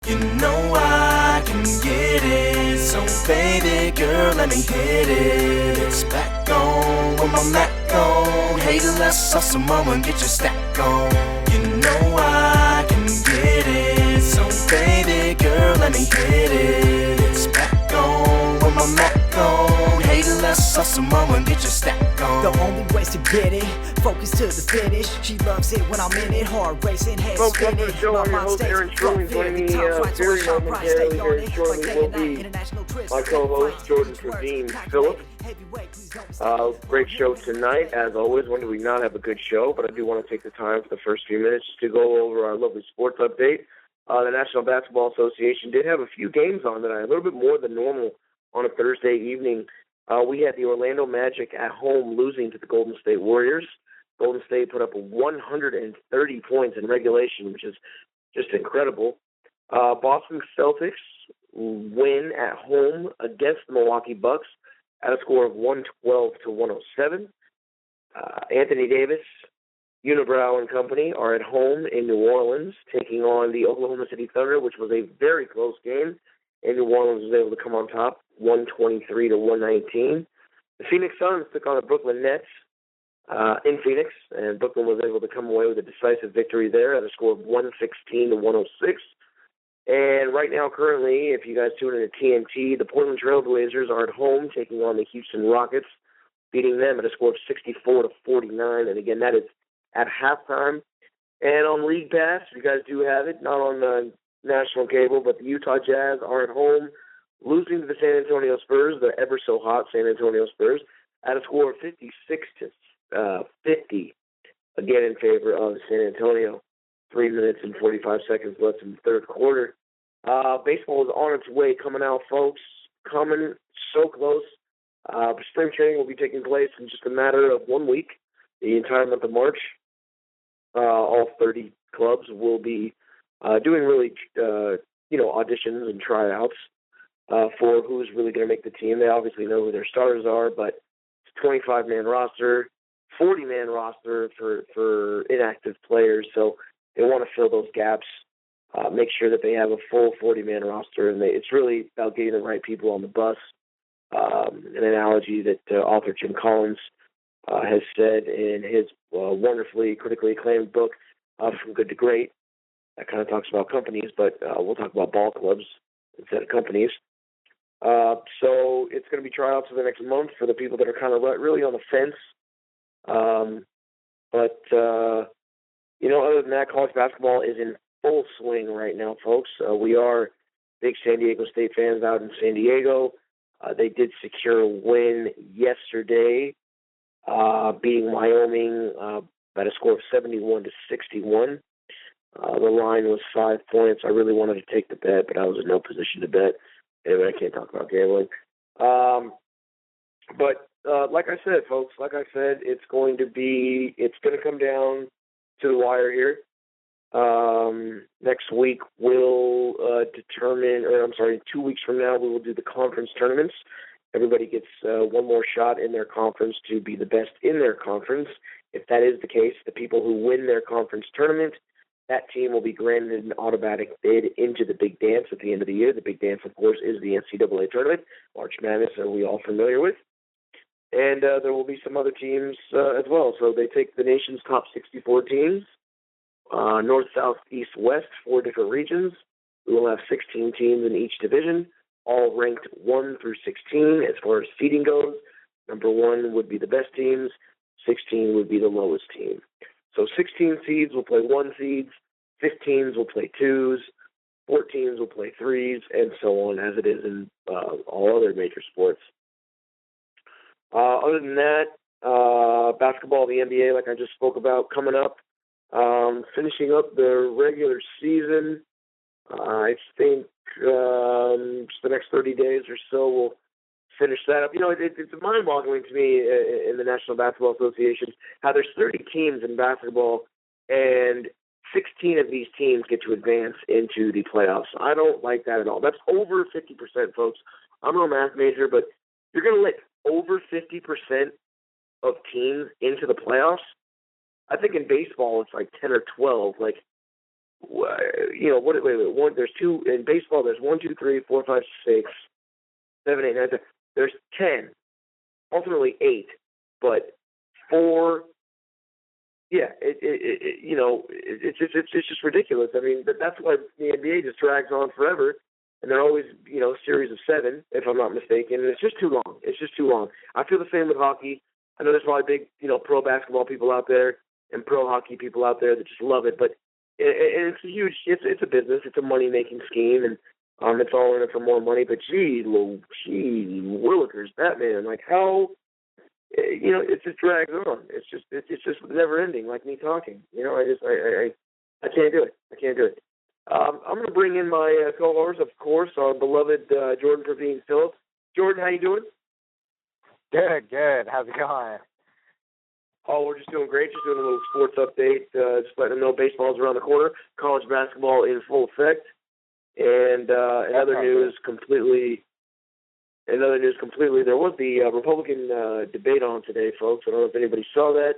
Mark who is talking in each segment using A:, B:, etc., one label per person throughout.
A: You know I can get it, so baby girl, let me hit it. It's back on with my Mac on. Hey, let's some mama and get your stack on. You know I can get it, so baby girl, let me hit it. It's back on with my Mac on. Hey, let's some mama and get your stack on.
B: The only ways to get it, focus to the finish. She loves it when I'm in it, heart racing, head
C: Folks, welcome to
B: spinning.
C: the show. I'm your host, Aaron Trilling. Joining me very momentarily, very shortly, will be my co-host, Jon Philip. Great show tonight. As always, when do we not have a good show? But I do want to take the time for the first few minutes to go over our lovely sports update. The National Basketball Association did have a few games on tonight, a little bit more than normal on a Thursday evening. We had the Orlando Magic at home losing to the Golden State Warriors. Golden State put up 130 points in regulation, which is just incredible. Boston Celtics win at home against the Milwaukee Bucks at a score of 112-107. Anthony Davis, Unibrow and company are at home in New Orleans taking on the Oklahoma City Thunder, which was a very close game. And New Orleans was able to come on top, 123-119. The Phoenix Suns took on the Brooklyn Nets in Phoenix, and Brooklyn was able to come away with a decisive victory there at a score of 116-106. And right now, currently, if you guys tune in to TNT, the Portland Trail Blazers are at home taking on the Houston Rockets, beating them at a score of 64-49. And again, that is at halftime. And on League Pass, you guys do have it, not on national cable, but the Utah Jazz are at home, losing to the San Antonio Spurs, the ever so hot San Antonio Spurs, at a score of 56-50, again in favor of San Antonio. 3 minutes and 45 seconds left in the third quarter. Baseball is on its way coming out, folks. Coming so close. Spring training will be taking place in just a matter of 1 week, the entire month of March. All 30 clubs will be doing really, auditions and tryouts for who's really going to make the team. They obviously know who their starters are, but it's a 25-man roster, 40-man roster for inactive players. So they want to fill those gaps, make sure that they have a full 40-man roster, and it's really about getting the right people on the bus. An analogy that author Jim Collins has said in his wonderfully critically acclaimed book, From Good to Great. That kind of talks about companies, but we'll talk about ball clubs instead of companies. So it's going to be tryouts for the next month for the people that are kind of really on the fence. Other than that, college basketball is in full swing right now, folks. We are big San Diego State fans out in San Diego. They did secure a win yesterday, beating Wyoming at a score of 71-61. The line was 5 points. I really wanted to take the bet, but I was in no position to bet. Anyway, I can't talk about gambling. Like I said, folks, it's going to come down to the wire here. Next week we'll 2 weeks from now we will do the conference tournaments. Everybody gets one more shot in their conference to be the best in their conference. If that is the case, the people who win their conference tournament, that team will be granted an automatic bid into the Big Dance at the end of the year. The Big Dance, of course, is the NCAA tournament. March Madness are we all familiar with. And there will be some other teams as well. So they take the nation's top 64 teams, north, south, east, west, 4 different regions. We will have 16 teams in each division, all ranked 1 through 16 as far as seeding goes. Number 1 would be the best teams. 16 would be the lowest team. So 16 seeds will play 1 seeds, 15s will play 2s, 14s will play 3s, and so on, as it is in all other major sports. Other than that, basketball, the NBA, like I just spoke about, coming up, finishing up the regular season. I think just the next 30 days or so we'll finish that up. It's mind-boggling to me in the National Basketball Association how there's 30 teams in basketball and 16 of these teams get to advance into the playoffs. I don't like that at all. That's over 50%, folks. I'm no math major, but you're going to let over 50% of teams into the playoffs. I think in baseball it's like 10 or 12. Like, Wait. There's two in baseball. There's 1, 2, 3, 4, 5, 6, 7, 8, 9, 10. There's 10. Ultimately 8, but 4. Yeah, it's just ridiculous. I mean, that's why the NBA just drags on forever, and they're always series of 7, if I'm not mistaken, and it's just too long. It's just too long. I feel the same with hockey. I know there's probably big pro basketball people out there and pro hockey people out there that just love it, but it's a huge. It's a business. It's a money making scheme, and it's all in it for more money. But gee willikers, Batman, like how. It just drags on. It's just never ending, like me talking. I can't do it. I can't do it. I'm going to bring in my co-host, of course, our beloved Jordan Pravin Philip. Jordan, how you doing?
D: Good. How's it going?
C: Oh, we're just doing great. Just doing a little sports update. Just letting them know baseball's around the corner. College basketball in full effect. And in other news, completely, there was the Republican debate on today, folks. I don't know if anybody saw that.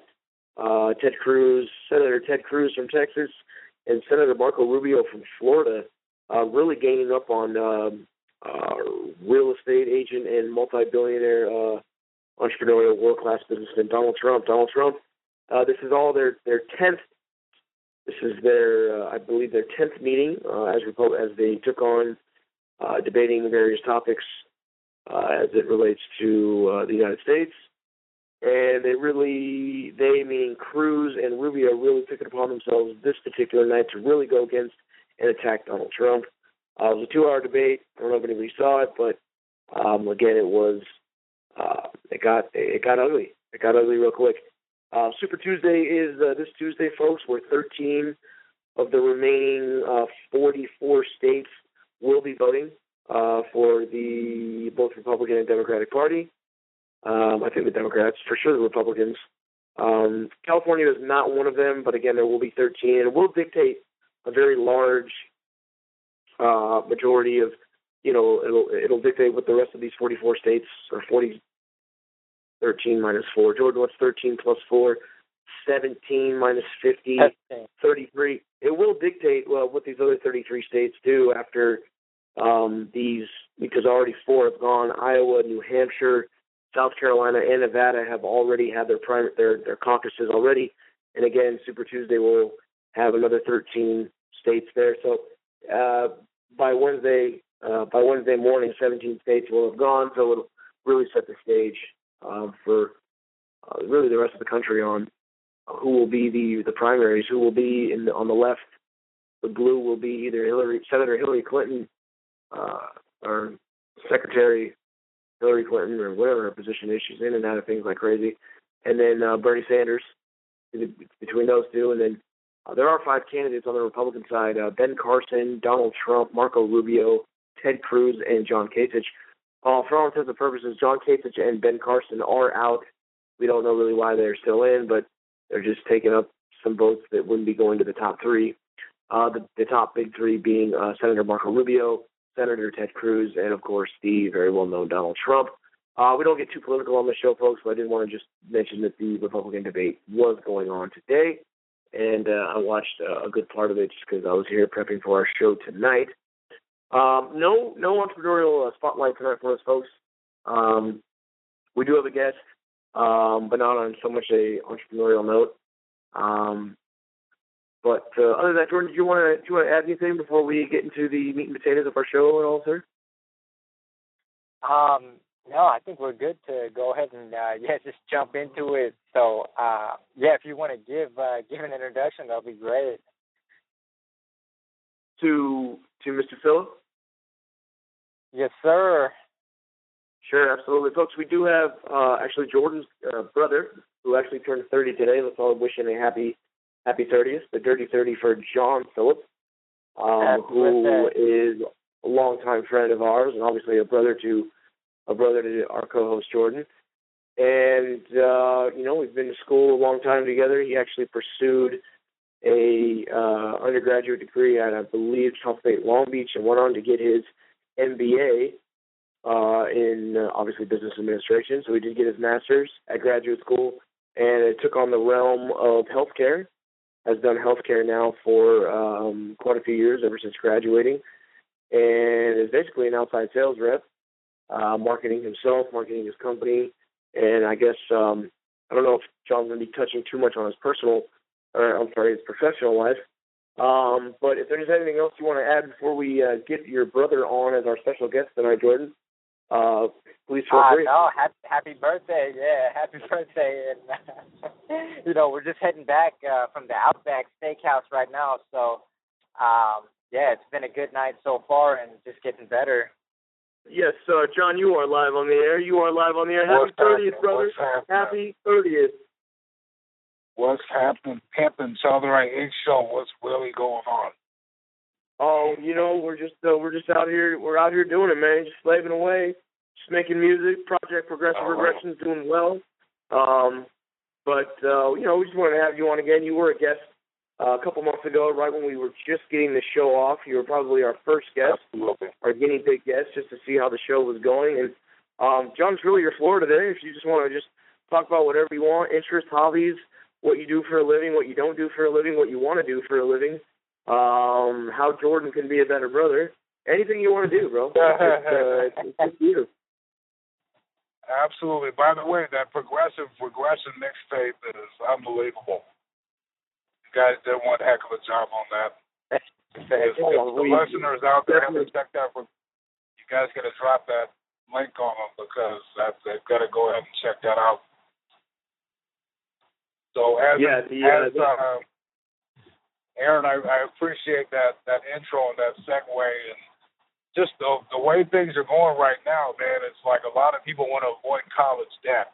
C: Senator Ted Cruz from Texas and Senator Marco Rubio from Florida really gaining up on real estate agent and multi-billionaire entrepreneurial world-class businessman Donald Trump. This is all their 10th. This is I believe, their 10th meeting as they took on debating various topics as it relates to the United States. And they meaning Cruz and Rubio, really took it upon themselves this particular night to really go against and attack Donald Trump. It was a 2-hour debate. I don't know if anybody saw it, but again, it got ugly. It got ugly real quick. Super Tuesday is this Tuesday, folks, where 13 of the remaining 44 states will be voting for the both Republican and Democratic Party. I think the Democrats, for sure the Republicans. California is not one of them, but again, there will be 13. It will dictate a very large majority of, it'll dictate what the rest of these 44 states, or 13 minus 4. Jordan, what's 13 plus 4? 17 minus 50, 33. It will dictate what these other 33 states do after these, because already 4 have gone. Iowa, New Hampshire, South Carolina, and Nevada have already had their caucuses already. And again, Super Tuesday will have another 13 states there. So by Wednesday morning, 17 states will have gone. So it'll really set the stage for really the rest of the country on who will be the primaries, who will be on the left. The blue will be either Senator Hillary Clinton or Secretary Hillary Clinton, or whatever her position is. She's in and out of things like crazy. And then Bernie Sanders, between those two. And then there are 5 candidates on the Republican side: Ben Carson, Donald Trump, Marco Rubio, Ted Cruz, and John Kasich. For all intents and purposes, John Kasich and Ben Carson are out. We don't know really why they're still in, but they're just taking up some votes that wouldn't be going to the top 3. The top big 3 being Senator Marco Rubio, Senator Ted Cruz, and, of course, the very well-known Donald Trump. We don't get too political on the show, folks, but I did want to just mention that the Republican debate was going on today, and I watched a good part of it just because I was here prepping for our show tonight. No entrepreneurial spotlight tonight for us, folks. We do have a guest, but not on so much a entrepreneurial note. But other than that, Jordan, do you want to add anything before we get into the meat and potatoes of our show at all, sir?
D: No, I think we're good to go ahead and just jump into it. So if you want to give an introduction, that'll be great. To Mr. Philip?
C: Yes, sir. Sure, absolutely. Folks, we do have actually Jordan's brother, who actually turned 30 today. Let's all wish him a happy 30th, the dirty 30 for Jon Philip, who is a longtime friend of ours and obviously a brother to our co-host Jordan. And, we've been to school a long time together. He actually pursued a undergraduate degree at, I believe, Cal State Long Beach, and went on to get his MBA in, obviously, business administration. So he did get his master's at graduate school, and it took on the realm of healthcare. has done healthcare now for quite a few years, ever since graduating, and is basically an outside sales rep, marketing himself, marketing his company, and I guess I don't know if John's going to be touching too much on his his professional life. But if there's anything else you want to add before we get your brother on as our special guest tonight, Jordan, please feel free.
D: No, happy birthday. Yeah, happy birthday. And, we're just heading back from the Outback Steakhouse right now. So, yeah, it's been a good night so far and just getting better.
C: Yes, John, you are live on the air. Happy 30th, brother. Happy 30th.
E: What's happening? Pimpin' Chelladurai Inc. show. What's really going on?
C: Oh, we're just out here. We're out here doing it, man. Just slaving away, just making music. Project Progressive Regression's doing well. But we just wanted to have you on again. You were a guest a couple months ago, right when we were just getting the show off. You were probably our first guest, our guinea pig guest, just to see how the show was going. And John's really your floor today. If you just want to just talk about whatever you want, interests, hobbies, what you do for a living, what you don't do for a living, what you want to do for a living, how Jordan can be a better brother, anything you want to do, bro. It's you.
E: Absolutely. By the way, that Progressive Regression mixtape is unbelievable. You guys did one heck of a job on that. If the listeners out there haven't checked out, you guys got to drop that link on them because they've got to go ahead and check that out. So Aaron, I appreciate that intro and that segue, and just the way things are going right now, man. It's like a lot of people want to avoid college debt.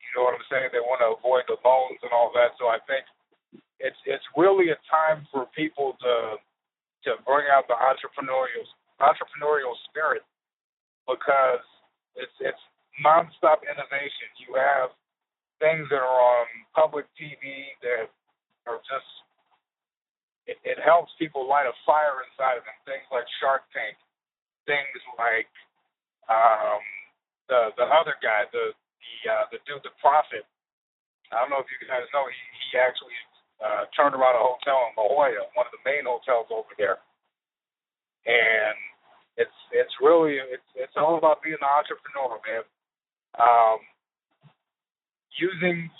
E: You know what I'm saying? They want to avoid the loans and all that. So I think it's really a time for people to bring out the entrepreneurial spirit, because it's nonstop innovation. You have things that are on public TV that are just, it helps people light a fire inside of them. Things like Shark Tank, things like the other guy, the dude, the Prophet. I don't know if you guys know, he actually turned around a hotel in La Jolla, one of the main hotels over there. And it's really all about being an entrepreneur, man.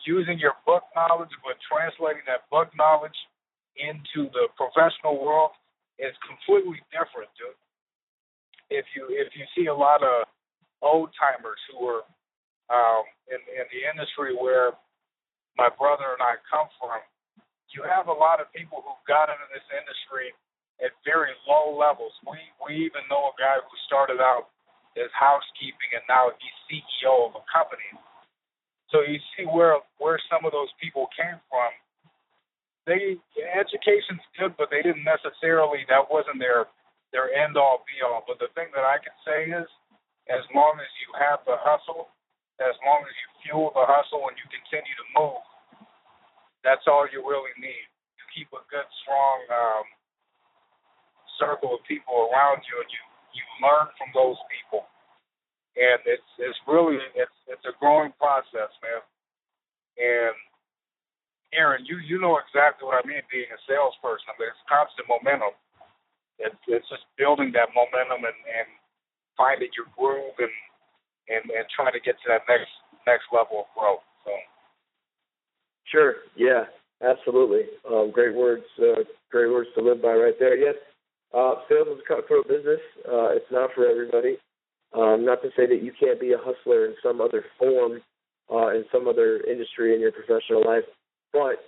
E: Using your book knowledge, but translating that book knowledge into the professional world is completely different, dude. If you see a lot of old timers who are in the industry where my brother and I come from, you have a lot of people who got into this industry at very low levels. We even know a guy who started out as housekeeping and now he's CEO of a company. So you see where some of those people came from. Education's good, but they didn't necessarily, that wasn't their end all be all. But the thing that I can say is, as long as you have the hustle, as long as you fuel the hustle and you continue to move, that's all you really need. You keep a good, strong circle of people around you, and you learn from those people. And it's really a growing process, man. And Aaron, you know exactly what I mean being a salesperson. I mean, it's constant momentum. It's just building that momentum and finding your groove and trying to get to that next level of growth. So.
C: Sure. Yeah. Absolutely. Great words. Great words to live by right there. Yes. Sales is a cutthroat business. It's not for everybody. Not to say that you can't be a hustler in some other form, in some other industry in your professional life, but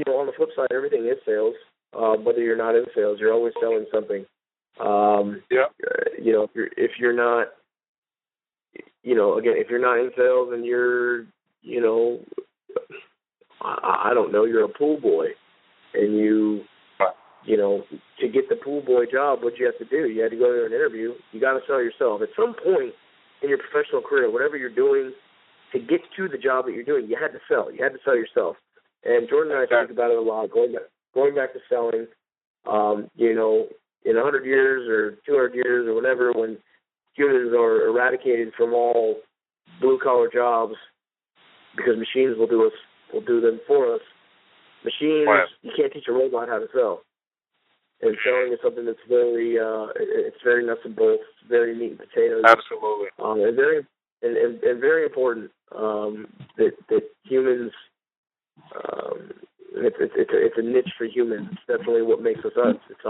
C: on the flip side, everything is sales. Whether you're not in sales, you're always selling something. If you're not, again, if you're not in sales and you're, I don't know, you're a pool boy, and to get the pool boy job, what you have to do, you had to go to an interview. You got to sell yourself. At some point in your professional career, whatever you're doing, to get to the job that you're doing, you had to sell. You had to sell yourself. And Jordan and I think about it a lot, going back to selling. In 100 years or 200 years or whatever, when humans are eradicated from all blue-collar jobs because machines will do them for us, Machines, you can't teach a robot how to sell. And selling is something that's very, it's very nuts and bolts, very meat and potatoes.
E: Absolutely.
C: And very important that humans. It's a niche for humans. It's definitely what makes us us. It's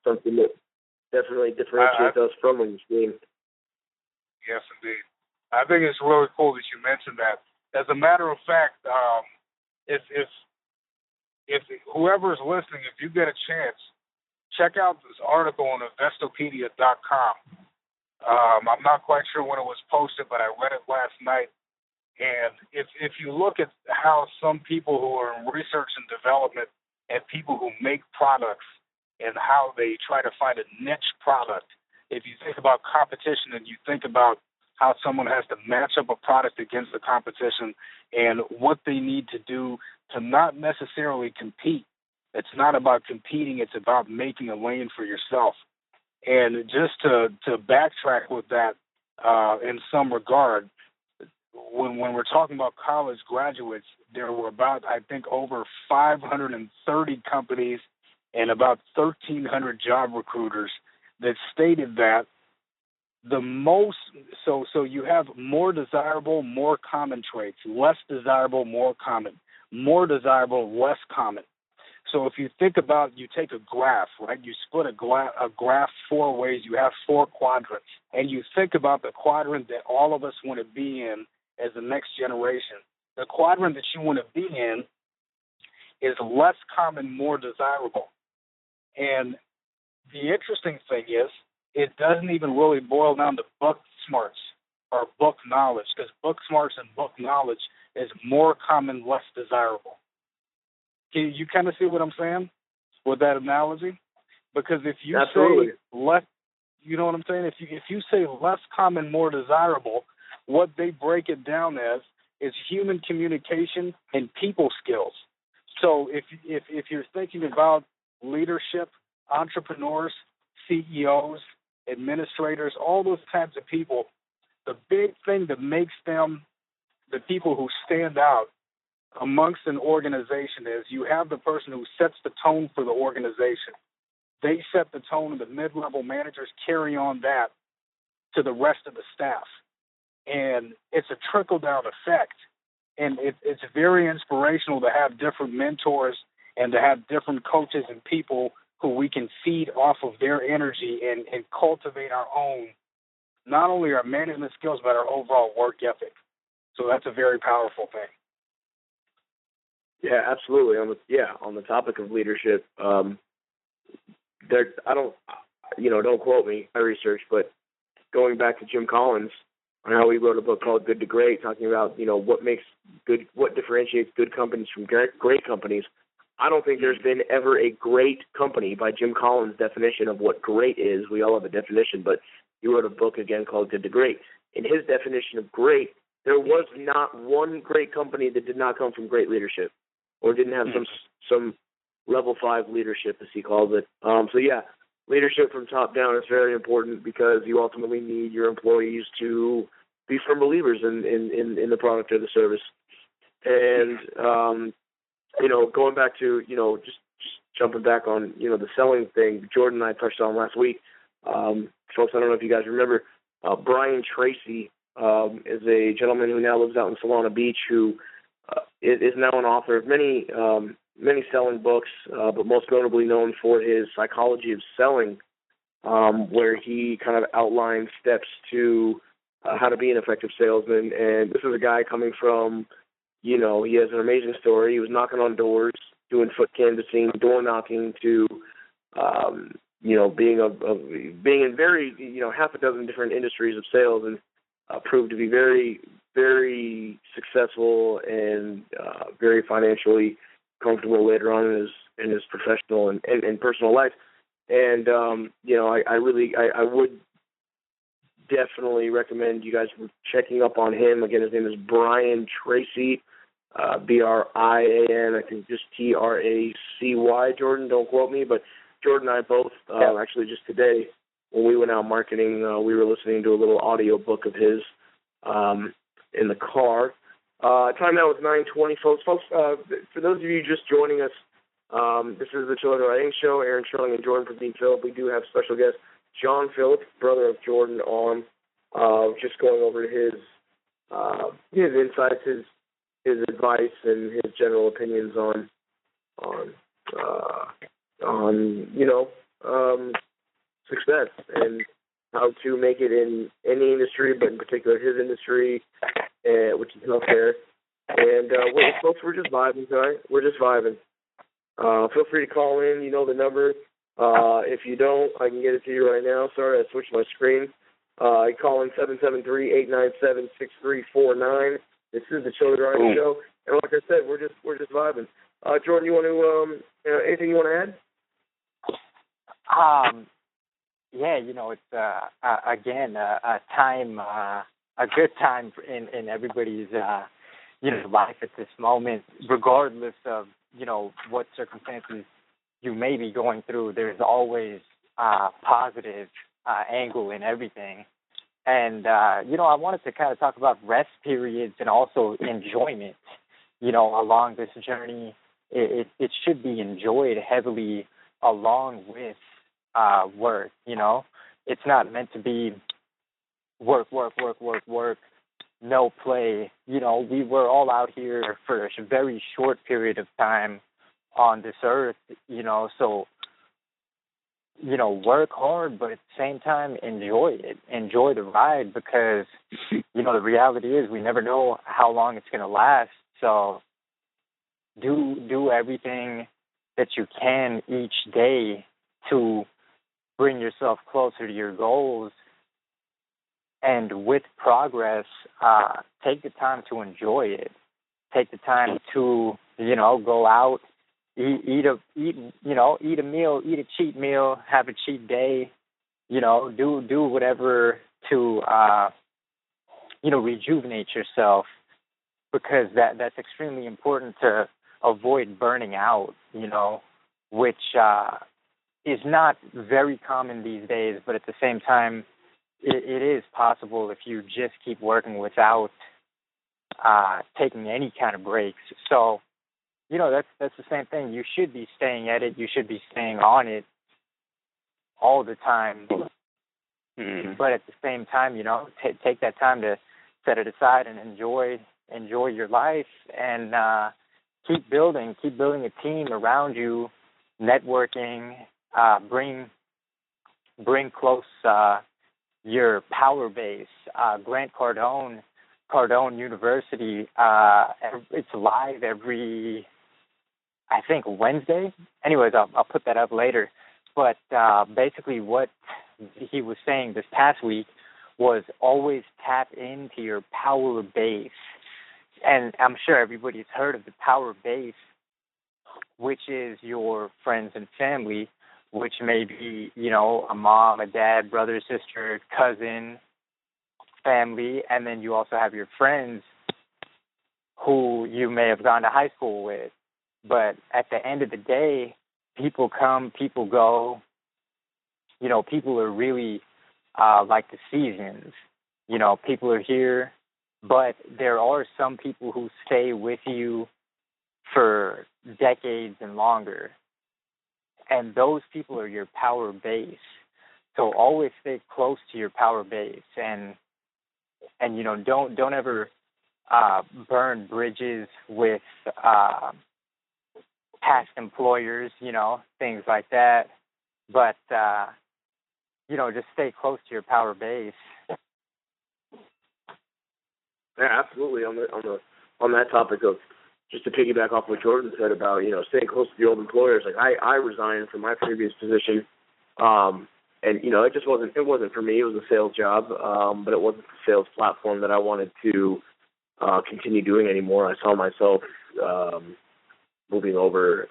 C: something that definitely differentiates us from a machine.
E: Yes, indeed. I think it's really cool that you mentioned that. As a matter of fact, if whoever's listening, if you get a chance, check out this article on Investopedia.com. I'm not quite sure when it was posted, but I read it last night. And if you look at how some people who are in research and development and people who make products and how they try to find a niche product, if you think about competition and you think about how someone has to match up a product against the competition and what they need to do to not necessarily compete. It's not about competing, it's about making a lane for yourself. And just to backtrack with that in some regard, when we're talking about college graduates, there were about, I think, over 530 companies and about 1,300 job recruiters that stated that the most, so you have more desirable, more common traits, less desirable, more common, more desirable, less common. So if you think about, you take a graph, right? You split a graph 4 ways. You have 4 quadrants. And you think about the quadrant that all of us want to be in as the next generation. The quadrant that you want to be in is less common, more desirable. And the interesting thing is, it doesn't even really boil down to book smarts or book knowledge, because book smarts and book knowledge is more common, less desirable. Can you kind of see what I'm saying with that analogy? Because if you say less, you know what I'm saying? If you say less common, more desirable, what they break it down as is human communication and people skills. So if you're thinking about leadership, entrepreneurs, CEOs, administrators, all those types of people, the big thing that makes them the people who stand out amongst an organization is you have the person who sets the tone for the organization. They set the tone, and the mid-level managers carry on that to the rest of the staff. And it's a trickle-down effect. And it's very inspirational to have different mentors and to have different coaches and people who we can feed off of their energy and cultivate our own, not only our management skills, but our overall work ethic. So that's a very powerful thing.
C: Yeah, absolutely. On the topic of leadership, don't quote me, I researched, but going back to Jim Collins on how he wrote a book called Good to Great, talking about, what differentiates good companies from great companies. I don't think there's been ever a great company by Jim Collins' definition of what great is. We all have a definition, but he wrote a book again called Good to Great. In his definition of great, there was not one great company that did not come from great leadership or didn't have some level 5 leadership, as he calls it. Leadership from top down is very important because you ultimately need your employees to be firm believers in the product or the service. And going back to, just jumping back on, the selling thing, Jordan and I touched on last week. Folks, I don't know if you guys remember, Brian Tracy is a gentleman who now lives out in Solana Beach who is now an author of many selling books, but most notably known for his Psychology of Selling, where he kind of outlines steps to how to be an effective salesman. And this is a guy coming from, he has an amazing story. He was knocking on doors, doing foot canvassing, door knocking, to, being in very, half a dozen different industries of sales, and proved to be very, very successful and very financially comfortable later on in his professional and personal life. And I would definitely recommend you guys checking up on him. Again, his name is Brian Tracy, Brian, I think just Tracy. Jordan, don't quote me, but Jordan and I both actually just today when we went out marketing, we were listening to a little audio book of his in the car. Time now is 9:20, folks. For those of you just joining us, this is the Chelladurai Inc. show. Aaron Trilling and Jordan Pravin Philip. We do have special guest Jon Philip, brother of Jordan, on. Just going over his insights, his advice, and his general opinions on success and how to make it in any industry, but in particular his industry, which is healthcare. And folks, we're just vibing tonight. We're just vibing. Feel free to call in. You know the number. If you don't, I can get it to you right now. Sorry, I switched my screen. Call in 773-897-6349. This is the Chelladurai show, and like I said, we're just vibing. Jordan, you want to anything you want to
D: add? Yeah, it's again a time, a good time in everybody's life at this moment, regardless of what circumstances you may be going through. There's always a positive angle in everything. And, I wanted to kind of talk about rest periods and also enjoyment, along this journey. It should be enjoyed heavily along with work, It's not meant to be work, no play. We were all out here for a very short period of time on this earth, so work hard, but at the same time, enjoy it. Enjoy the ride, because, the reality is we never know how long it's going to last. So do everything that you can each day to bring yourself closer to your goals. And with progress, take the time to enjoy it. Take the time to, go out, eat a meal, eat a cheat meal, have a cheat day, do whatever to, rejuvenate yourself, because that's extremely important to avoid burning out, which is not very common these days, but at the same time, it is possible if you just keep working without taking any kind of breaks. So, that's the same thing. You should be staying at it. You should be staying on it all the time. Mm-hmm. But at the same time, take that time to set it aside and enjoy your life, and keep building a team around you, networking, bring close your power base. Grant Cardone University, it's live every, I think, Wednesday. Anyways, I'll put that up later. But basically what he was saying this past week was always tap into your power base. And I'm sure everybody's heard of the power base, which is your friends and family, which may be, a mom, a dad, brother, sister, cousin, family, and then you also have your friends who you may have gone to high school with. But at the end of the day, people come, people go. People are really like the seasons. People are here, but there are some people who stay with you for decades and longer. And those people are your power base. So always stay close to your power base, and don't ever burn bridges with past employers, things like that. But just stay close to your power base.
C: Yeah, absolutely. On that topic of, just to piggyback off what Jordan said about staying close to the old employers. Like I resigned from my previous position, and it just wasn't for me. It was a sales job, but it wasn't the sales platform that I wanted to continue doing anymore. I saw myself moving over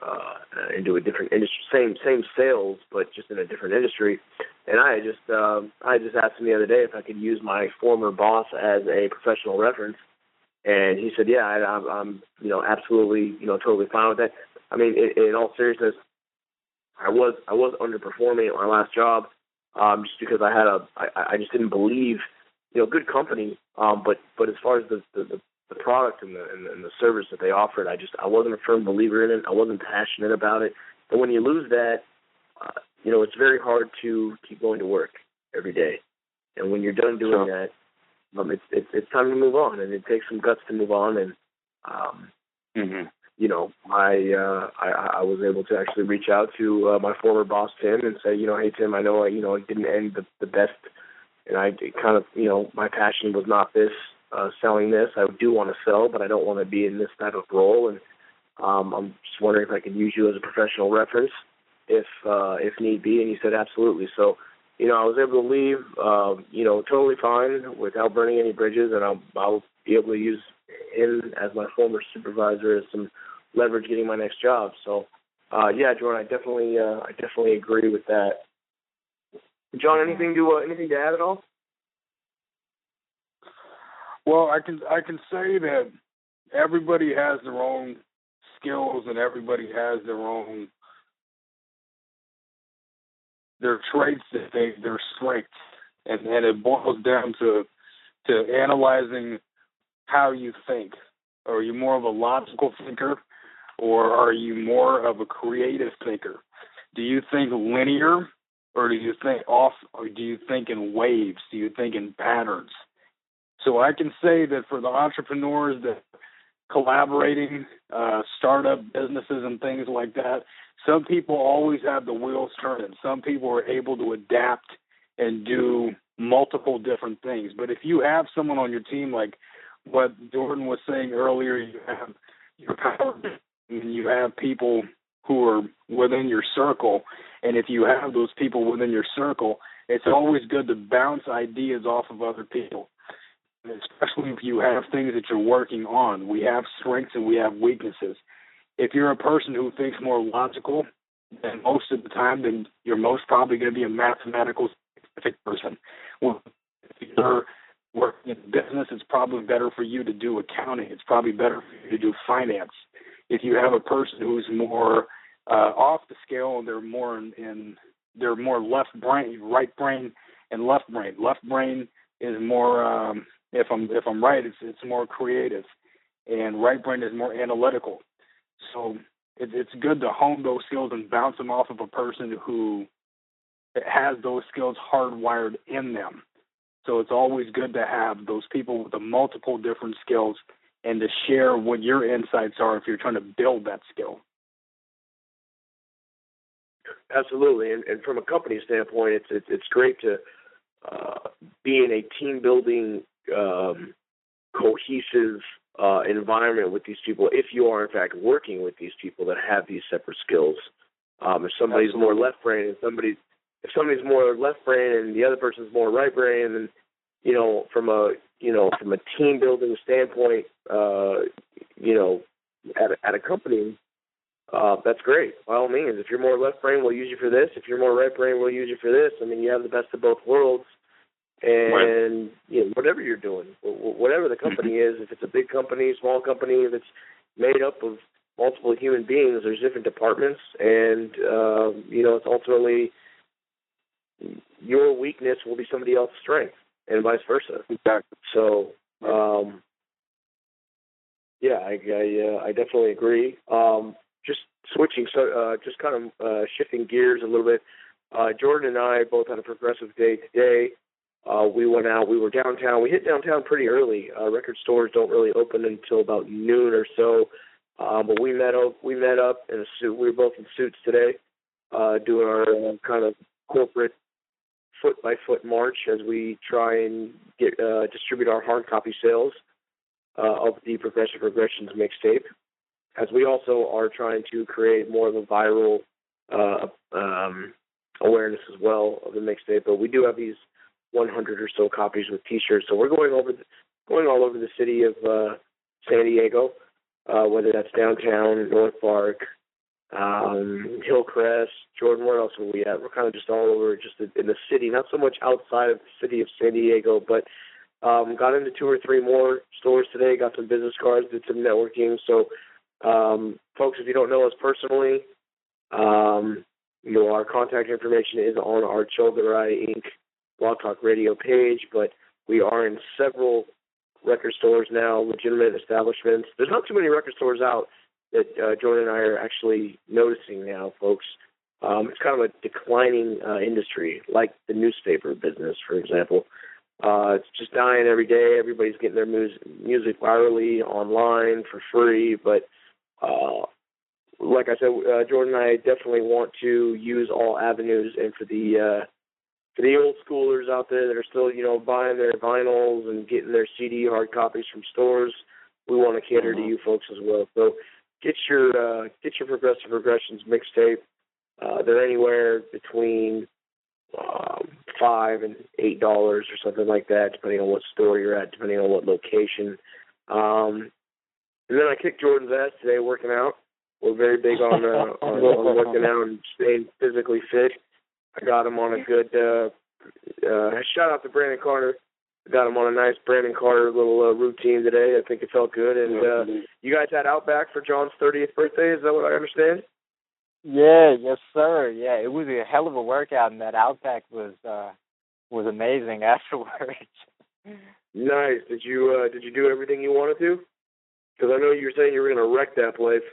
C: into a different industry, same sales, but just in a different industry. And I just asked him the other day if I could use my former boss as a professional reference, and he said, "Yeah, I'm absolutely totally fine with that." I mean, in all seriousness, I was underperforming at my last job, just because I just didn't believe, good company, but as far as the the product and the service that they offered. I wasn't a firm believer in it. I wasn't passionate about it. And when you lose that, it's very hard to keep going to work every day. And when you're done doing that, it's time to move on, and it takes some guts to move on. And I was able to actually reach out to my former boss Tim and say, hey Tim, I know it didn't end the best, and I kind of my passion was not this selling this. I do want to sell, but I don't want to be in this type of role. And I'm just wondering if I could use you as a professional reference if need be. And he said absolutely. So I was able to leave totally fine without burning any bridges, and I'll be able to use him as my former supervisor as some leverage getting my next job. So Jordan, I definitely agree with that. John, anything to add at all?
E: Well, I can say that everybody has their own skills and everybody has their traits, their strengths, and it boils down to analyzing how you think. Are you more of a logical thinker, or are you more of a creative thinker? Do you think linear, or do you think off, or do you think in waves? Do you think in patterns? So I can say that for the entrepreneurs that collaborating, startup businesses and things like that, some people always have the wheels turning. Some people are able to adapt and do multiple different things. But if you have someone on your team, like what Jordan was saying earlier, you have your power and you have people who are within your circle. And if you have those people within your circle, it's always good to bounce ideas off of other people, especially if you have things that you're working on. We have strengths and we have weaknesses. If you're a person who thinks more logical than most of the time, then you're most probably going to be a mathematical specific person. Well, if you're working in business, it's probably better for you to do accounting. It's probably better for you to do finance. If you have a person who's more off the scale, and they're more left brain, right brain, and left brain. Left brain is more, if I'm right, it's more creative, and right brain is more analytical. So it's good to hone those skills and bounce them off of a person who has those skills hardwired in them. So it's always good to have those people with the multiple different skills and to share what your insights are if you're trying to build that skill.
C: Absolutely, and from a company standpoint, it's great to be in a team building, cohesive environment with these people. If you are in fact working with these people that have these separate skills, if somebody's
E: Absolutely.
C: more left brain, if somebody's more left brain and the other person's more right brain, then from a team building standpoint, at a company. That's great. By all means, if you're more left brain, we'll use you for this. If you're more right brain, we'll use you for this. I mean, you have the best of both worlds. And whatever you're doing, whatever the company is, if it's a big company, small company, if it's made up of multiple human beings, there's different departments, and it's ultimately your weakness will be somebody else's strength, and vice versa.
E: Exactly.
C: So, I definitely agree. Just switching, just kind of shifting gears a little bit. Jordan and I both had a progressive day today. We went out. We were downtown. We hit downtown pretty early. Record stores don't really open until about noon or so. But we met up in a suit. We were both in suits today, doing our kind of corporate foot-by-foot march as we try and get distribute our hard copy sales of the Progressive Progressions mixtape, as we also are trying to create more of a viral awareness as well of the mixtape. But we do have these 100 or so copies with T-shirts, so we're going all over the city of San Diego, whether that's downtown, North Park, Hillcrest. Jordan, where else are we at? We're kind of just all over, just in the city, not so much outside of the city of San Diego, but got into 2 or 3 more stores today, got some business cards, did some networking. So, folks, if you don't know us personally, our contact information is on our Chelladurai Inc. Blog Talk Radio page, but we are in several record stores now, legitimate establishments. There's not too many record stores out that Jordan and I are actually noticing now, folks. It's kind of a declining industry, like the newspaper business, for example. It's just dying every day. Everybody's getting their music virally online for free. But like I said, Jordan and I definitely want to use all avenues. And for the old schoolers out there that are still, buying their vinyls and getting their CD hard copies from stores, we want to cater to you folks as well. So get your Progressive Regressions mixtape. They're anywhere between $5 and $8 or something like that, depending on what store you're at, depending on what location. And then I kicked Jordan's ass today working out. We're very big on working out and staying physically fit. I got him on a good shout out to Brandon Carter. I got him on a nice Brandon Carter little routine today. I think it felt good. And you guys had Outback for Jon's 30th birthday. Is that what I understand?
D: Yeah, yes, sir. Yeah, it was a hell of a workout, and that Outback was amazing afterwards.
C: Nice. Did you do everything you wanted to? Because I know you were saying you were going to wreck that place.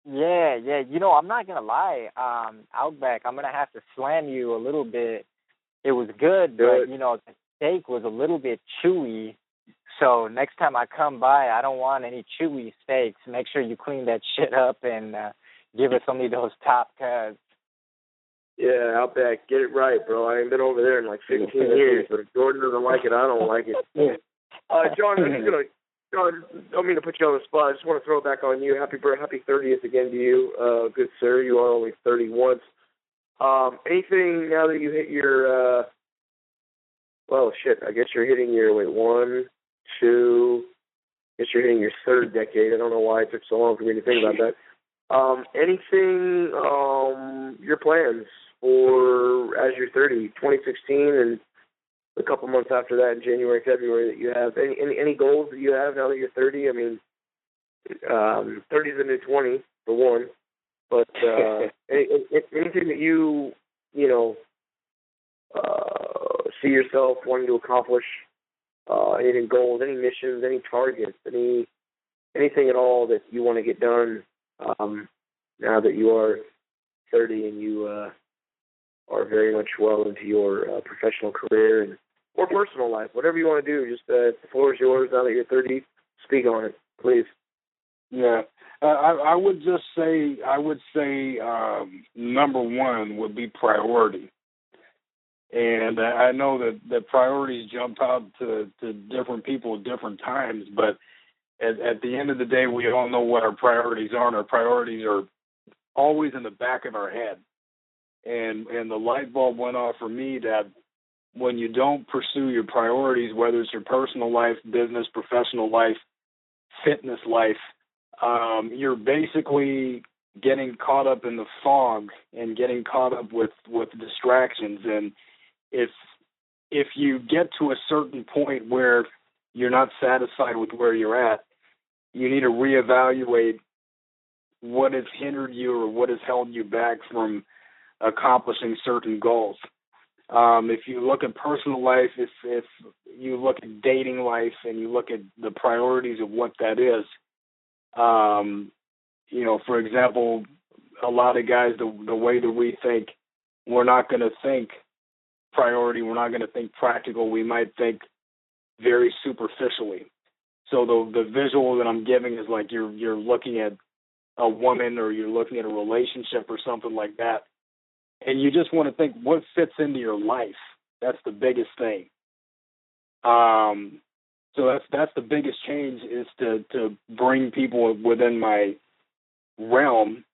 D: Yeah. I'm not gonna lie. Outback, I'm gonna have to slam you a little bit. It was good, but the steak was a little bit chewy. So next time I come by, I don't want any chewy steaks. Make sure you clean that shit up and give us only those top cuts.
C: Yeah, Outback, get it right, bro. I ain't been over there in like 15 years, but if Jordan doesn't like it, I don't like it. Jon, I don't mean to put you on the spot. I just want to throw it back on you. Happy 30th again to you, good sir. You are only 30 once. Anything now that you hit your, I guess you're hitting your, 1, 2, I guess you're hitting your third decade. I don't know why it took so long for me to think about that. Anything, your plans for as you're 30, 2016 and a couple months after that in January, February that you have? Any goals that you have now that you're 30? I mean, 30 is the new 20, for one. But anything that you see yourself wanting to accomplish, any goals, any missions, any targets, anything at all that you want to get done now that you are 30 and you are very much well into your professional career or personal life, whatever you want to do. Just the floor is yours now that you're 30. Speak on it, please.
E: Yeah, I would say number one would be priority. And I know that priorities jump out to different people at different times, but at the end of the day, we all know what our priorities are, and our priorities are always in the back of our head. And the light bulb went off for me that when you don't pursue your priorities, whether it's your personal life, business, professional life, fitness life, you're basically getting caught up in the fog and getting caught up with distractions. And if you get to a certain point where you're not satisfied with where you're at, you need to reevaluate what has hindered you or what has held you back from accomplishing certain goals. If you look at personal life, if you look at dating life and you look at the priorities of what that is, for example, a lot of guys, the way that we think, we're not going to think priority, we're not going to think practical, we might think very superficially. So the visual that I'm giving is like you're looking at a woman or you're looking at a relationship or something like that, and you just want to think what fits into your life. That's the biggest thing. So that's the biggest change, is to bring people within my realm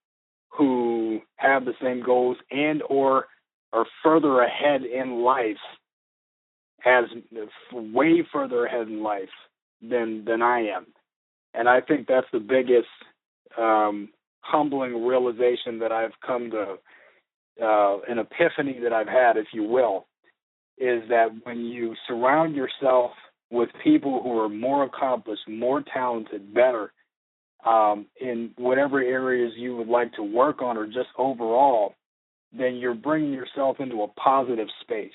E: who have the same goals and or are further ahead in life, way further ahead in life than I am. And I think that's the biggest humbling realization that I've come to, an epiphany that I've had, if you will, is that when you surround yourself with people who are more accomplished, more talented, better, in whatever areas you would like to work on or just overall, then you're bringing yourself into a positive space.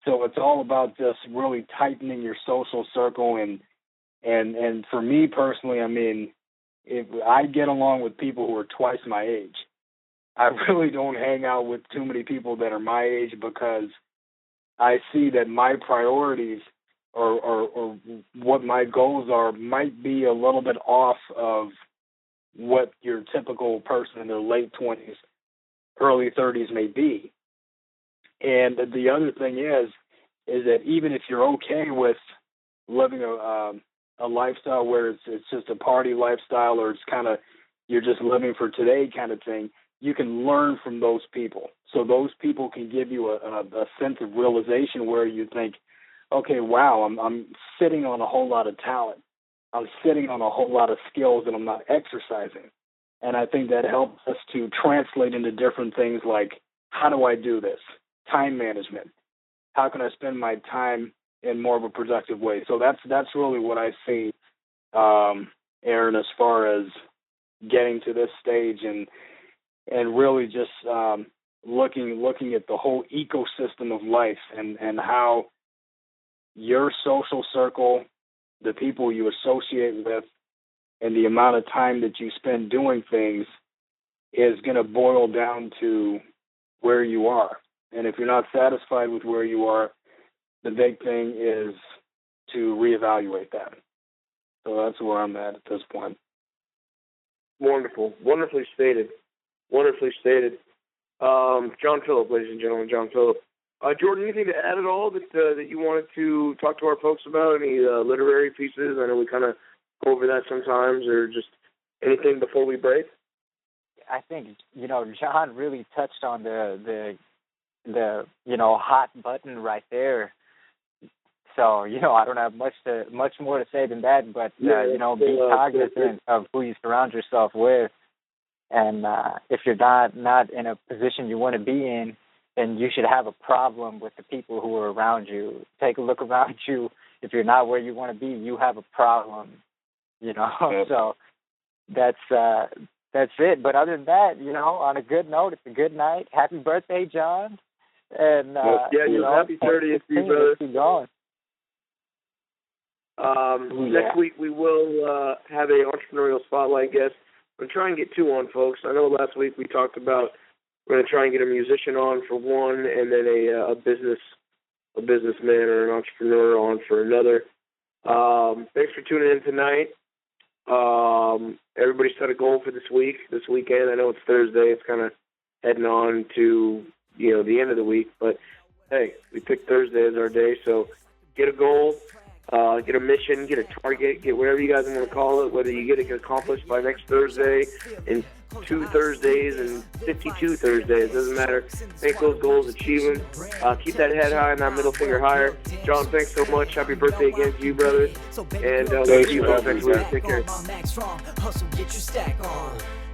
F: So it's all about just really tightening your social circle. And for me personally, I mean, if I get along with people who are twice my age. I really don't hang out with too many people that are my age because I see that my priorities or what my goals are might be a little bit off of what your typical person in their late 20s, early 30s may be. And the other thing is that even if you're okay with living a lifestyle where it's just a party lifestyle, or it's kind of you're just living for today kind of thing, you can learn from those people. So those people can give you a sense of realization where you think, okay, wow, I'm sitting on a whole lot of talent. I'm sitting on a whole lot of skills that I'm not exercising. And I think that helps us to translate into different things like, how do I do this? Time management. How can I spend my time in more of a productive way? So that's really what I see, Aaron, as far as getting to this stage and really just looking at the whole ecosystem of life and how your social circle, the people you associate with, and the amount of time that you spend doing things is going to boil down to where you are. And if you're not satisfied with where you are, the big thing is to reevaluate that. So that's where I'm at this point.
C: Wonderful. Wonderfully stated. Wonderfully stated. Jon Philip, ladies and gentlemen, Jon Philip. Jordan, anything to add at all that you wanted to talk to our folks about? Any literary pieces? I know we kind of go over that sometimes, or just anything before we break?
D: I think, Jon really touched on the hot button right there. So, I don't have much more to say than that, but, be cognizant of who you surround yourself with. And if you're not in a position you want to be in, then you should have a problem with the people who are around you. Take a look around you. If you're not where you want to be, you have a problem, So that's it. But other than that, on a good note, it's a good night. Happy birthday, Jon. And
C: happy 30th to you, brother.
D: Keep going.
C: Next week we will have a entrepreneurial spotlight guest. We're going to try and get two on, folks. I know last week we talked about we're going to try and get a musician on for one, and then a businessman or an entrepreneur on for another. Thanks for tuning in tonight. Everybody set a goal for this weekend. I know it's Thursday. It's kind of heading on to the end of the week, but hey, we picked Thursday as our day, so get a goal. Get a mission, get a target, get whatever you guys want to call it, whether you get it accomplished by next Thursday, in 2 Thursdays, and 52 Thursdays, doesn't matter. Make those goals, achieve them. Keep that head high and that middle finger higher. Jon, thanks so much. Happy birthday again to you, brother. And we'll see you guys next week. Take care.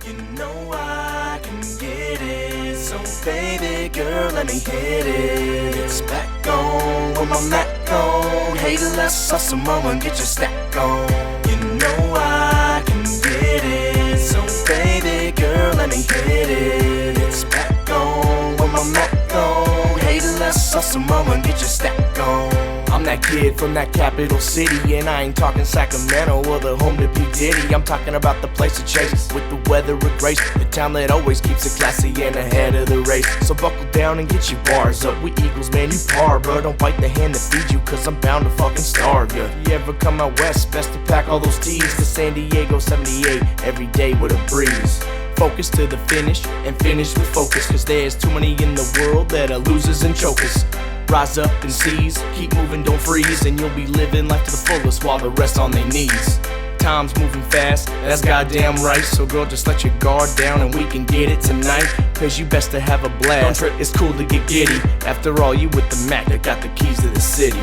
A: You know I can get it, so baby girl, let me hit it. It's back on with my Mac on. Hey, let's hustle, mama, get your stack on. You know I can get it, so baby girl, let me hit it. It's back on with my Mac on. Hey, let's hustle, mama, get your stack on. I'm that kid from that capital city, and I ain't talking Sacramento or the home to P. Diddy. I'm talking about the place to chase with the weather of grace, the town that always keeps it classy and ahead of the race. So buckle down and get your bars up. We Eagles, man, you par, bro. Don't bite the hand that feeds you, cause I'm bound to fucking starve ya. You ever come out west, best to pack all those T's to San Diego 78, every day with a breeze. Focus to the finish, and finish with focus, cause there's too many in the world that are losers and chokers. Rise up and seize, keep moving, don't freeze, and you'll be living life to the fullest while the rest on their knees. Time's moving fast, that's goddamn right. So girl, just let your guard down and we can get it tonight, cause you best to have a blast. Don't trip, it's cool to get giddy. After all, you with the Mac that got the keys to the city.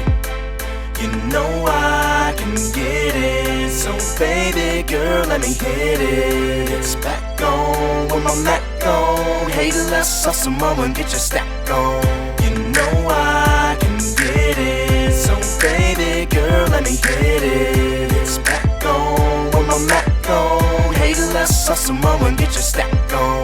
A: You know I can get it, so baby girl, let me hit it. It's back on with my Mac on. Hey, let's hustle, mama, and get your stack on. You know I can get it, so baby girl, let me hit it. It's back on with my Mac on. Hey, let's hustle, mama, and get your stack on.